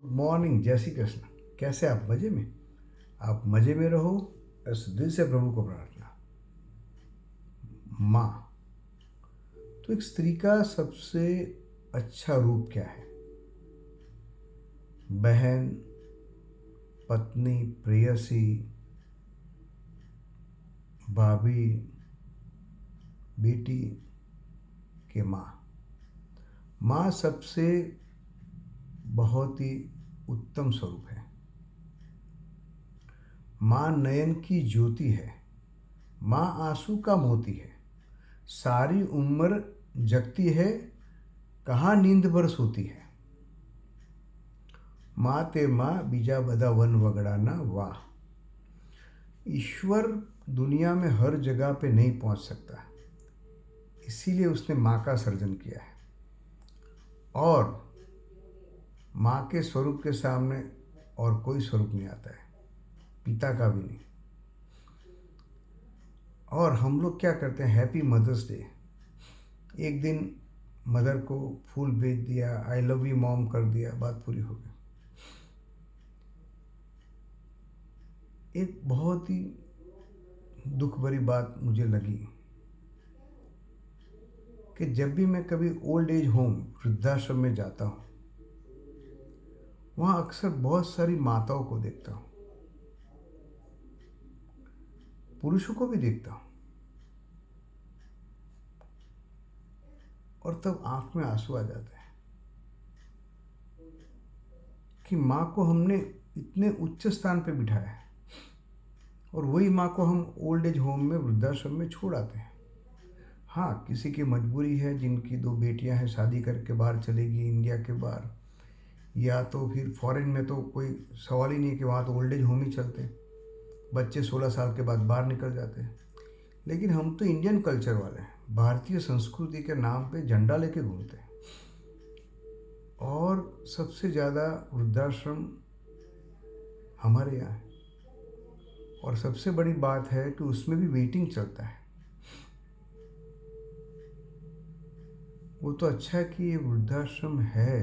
Morning, जय श्री कृष्ण। कैसे आप? मज़े में? आप मज़े में रहो, इस दिल से प्रभु को प्रार्थना। माँ। तो एक स्त्री का सबसे अच्छा रूप क्या है? बहन, पत्नी, प्रेयसी, भाभी, बेटी के माँ। माँ सबसे बहुत ही उत्तम स्वरूप है। माँ नयन की ज्योति है। माँ आंसू का मोती है। सारी उम्र जगती है, कहाँ नींद भर सोती है। माँ ते माँ बीजा बदा वन वगड़ाना वाह। ईश्वर दुनिया में हर जगह पे नहीं पहुंच सकता, इसीलिए उसने माँ का सर्जन किया है। और माँ के स्वरूप के सामने और कोई स्वरूप नहीं आता है, पिता का भी नहीं। और हम लोग क्या करते हैं, हैप्पी मदर्स डे, एक दिन मदर को फूल भेज दिया, आई लव यू मॉम कर दिया, बात पूरी हो गई। एक बहुत ही दुख भरी बात मुझे लगी कि जब भी मैं कभी ओल्ड एज होम, वृद्धाश्रम में जाता हूँ, वहाँ अक्सर बहुत सारी माताओं को देखता हूँ, पुरुषों को भी देखता हूँ, और तब आंख में आंसू आ जाते हैं कि माँ को हमने इतने उच्च स्थान पे बिठाया है और वही माँ को हम ओल्ड एज होम में, वृद्धाश्रम में छोड़ आते हैं। हाँ, किसी की मजबूरी है, जिनकी दो बेटियां हैं, शादी करके बाहर चलेगी इंडिया के बाहर, या तो फिर फॉरेन में, तो कोई सवाल ही नहीं है कि वहाँ तो ओल्ड एज होम ही चलते हैं। बच्चे 16 साल के बाद बाहर निकल जाते हैं। लेकिन हम तो इंडियन कल्चर वाले हैं, भारतीय संस्कृति के नाम पे झंडा लेके घूमते हैं। और सबसे ज़्यादा वृद्धाश्रम हमारे यहाँ है। और सबसे बड़ी बात है कि उसमें भी वेटिंग चलता है। वो तो अच्छा है कि ये वृद्धाश्रम है,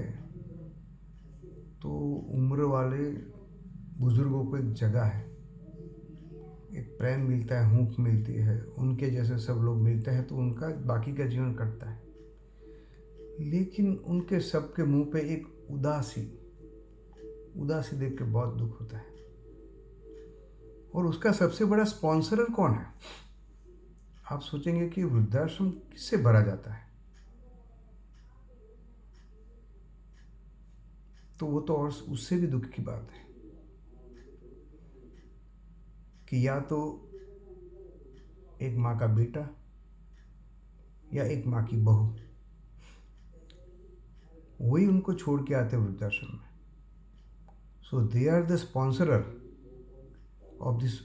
तो उम्र वाले बुज़ुर्गों को एक जगह है, एक प्रेम मिलता है, हूंफ मिलती है, उनके जैसे सब लोग मिलते हैं, तो उनका बाकी का जीवन कटता है। लेकिन उनके सबके मुंह पे एक उदासी उदासी देख के बहुत दुख होता है। और उसका सबसे बड़ा स्पॉन्सरर कौन है? आप सोचेंगे कि वृद्धाश्रम किससे भरा जाता है, तो वो तो और उससे भी दुख की बात है कि या तो एक माँ का बेटा या एक माँ की बहू, वही उनको छोड़ के आते वृद्धाश्रम में। So they are the sponsorer of this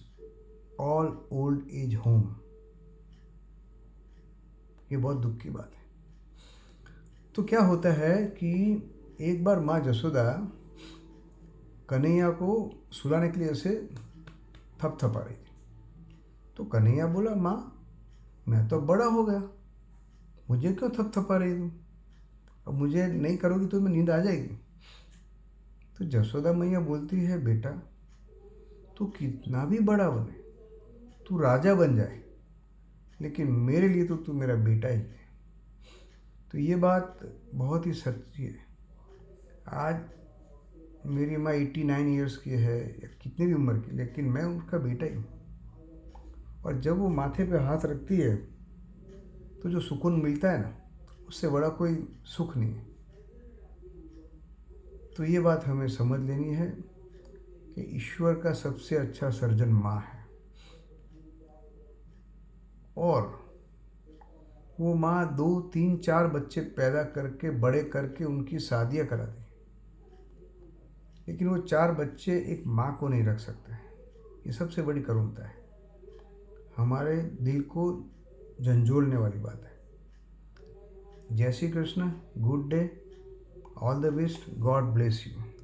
all old age home. ये बहुत दुख की बात है। तो क्या होता है कि एक बार माँ जसोदा कन्हैया को सुलाने के लिए ऐसे थपथपा रही थी। तो कन्हैया बोला, माँ मैं तो बड़ा हो गया, मुझे क्यों थपथपा रही तुम? अब मुझे नहीं करोगी तो मैं नींद आ जाएगी। तो जसोदा मैया बोलती है, बेटा तू कितना भी बड़ा बने, तू राजा बन जाए, लेकिन मेरे लिए तो तू मेरा बेटा ही है। तो ये बात बहुत ही सच्ची है। आज मेरी माँ 89 ईयर्स की है, या कितनी भी उम्र की, लेकिन मैं उनका बेटा ही हूँ। और जब वो माथे पे हाथ रखती है तो जो सुकून मिलता है ना, उससे बड़ा कोई सुख नहीं है। तो ये बात हमें समझ लेनी है कि ईश्वर का सबसे अच्छा सर्जन माँ है। और वो माँ 2 3 4 बच्चे पैदा करके, बड़े करके उनकी शादियाँ करा दी, लेकिन वो 4 बच्चे एक माँ को नहीं रख सकते हैं। ये सबसे बड़ी करुणता है, हमारे दिल को झंझोड़ने वाली बात है। जय Shri Krishna, good day, all the best, God bless you.